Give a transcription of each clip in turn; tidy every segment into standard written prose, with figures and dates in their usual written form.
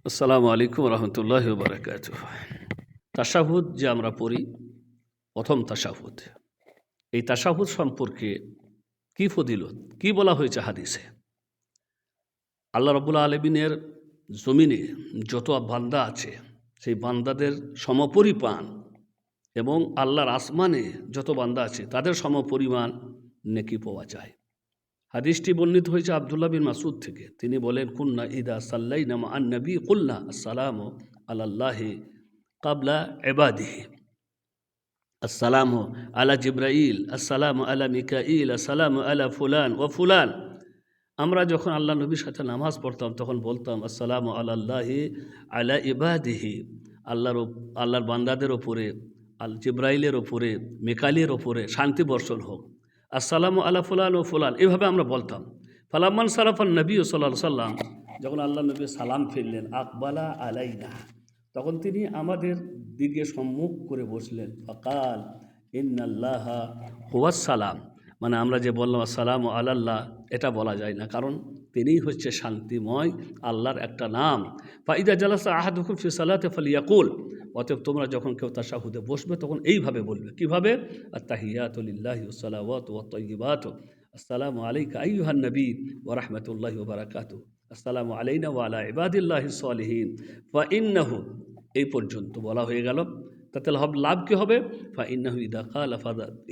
আসসালামু আলাইকুম রহমতুল্লাহ বারাকাত। তাশাহুদ যে আমরা পড়ি, প্রথম তাশাহুদ, এই তাশাহুদ সম্পর্কে কি ফজিলত, কি বলা হয়েছে হাদিসে? আল্লাহ রাব্বুল আলামিনের জমিনে যত বান্দা আছে, সেই বান্দাদের সমপরিমাণ, এবং আল্লাহর আসমানে যত বান্দা আছে তাদের সমপরিমাণ নেকি পাওয়া যায়। হাদিসটি বর্ণিত হয়েছে আব্দুল্লাহ বিন মাসুদ থেকে। তিনি বলেন, কুন্না ইদা সাল্লাইনা মা'আন নবী কুলনা আসসালামু আলাল্লাহি কাবলা ইবাদিহি, আসসালামু আলা জিব্রাইল, আসসালামু আলা মিকাইল, আসসালামু আলা ফুলান ও ফুলান। আমরা যখন আল্লাহ নবীর সাথে নামাজ পড়তাম তখন বলতাম, আসসালামু আলাল্লাহি আলা ইবাদিহি, আল্লাহর বান্দাদের ওপরে, জিব্রাইলের ওপরে, মিকাইলের ওপরে শান্তি বর্ষণ হোক। আসসালামু আলা ফুলান ও ফুলান, এভাবে আমরা বলতাম। ফালাম্মান সারাফান নবী সাল্লাল্লাহু সাল্লাম, যখন আল্লাহ নবী সালাম ফিরলেন, আকবালা আলাইনা, তখন তিনি আমাদের দিকে সম্মুখ করে বসলেন। ফাকাল ইন্নাল্লাহা হুয়াস সালাম, মানে আমরা যে বললাম আসসালামু আলাল্লাহ, এটা বলা যায় না, কারণ তিনিই হচ্ছে শান্তিময়, আল্লাহর একটা নাম। ফাইদা জালাসা আহাদুকুম ফি সালাতে ফালিয়াকুল, অতএব তোমরা যখন কেউ তাশাহুদে বসবে তখন এইভাবে বলবে। কিভাবে? আত্তাহিয়াতু লিল্লাহি ওয়াস সালাওয়াতু ওয়াত তাইয়্যিবাতু, আসসালামু আলাইকা আইয়ুহান নবী ওয়া রাহমাতুল্লাহি ওয়া বারাকাতুহু, আসসালামু আলাইনা ওয়া আলা ইবাদিল্লাহিস সালিহিন ফা ইন্নাহু, এই পর্যন্ত বলা হয়ে গেল। তাতে লাভ কী হবে? ফা ইন্নাহু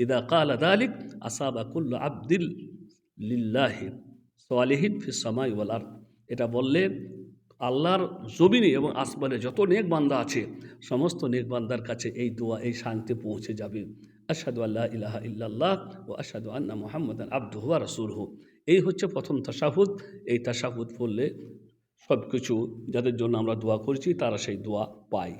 ইদা কালা দালিক আসাবা কুল্লু আবদিল লিল্লাহি সালিহিন ফিস সামাই ওয়াল আরদ, এটা বললে আল্লাহর জমিনে এবং আসমানে যত নেক বান্দা আছে সমস্ত নেক বান্দার কাছে এই দোয়া, এই শান্তি পৌঁছে যাবে। আশহাদু আল্লা ইলাহা ইল্লাল্লাহ ওয়া আশহাদু আন্না মুহাম্মাদান আবদুহু ওয়া রাসূলুহু। এই হচ্ছে প্রথম তাশাহুদ। এই তাশাহুদ পড়লে সব কিছু যাদের জন্য আমরা দোয়া করছি তারা সেই দোয়া পায়।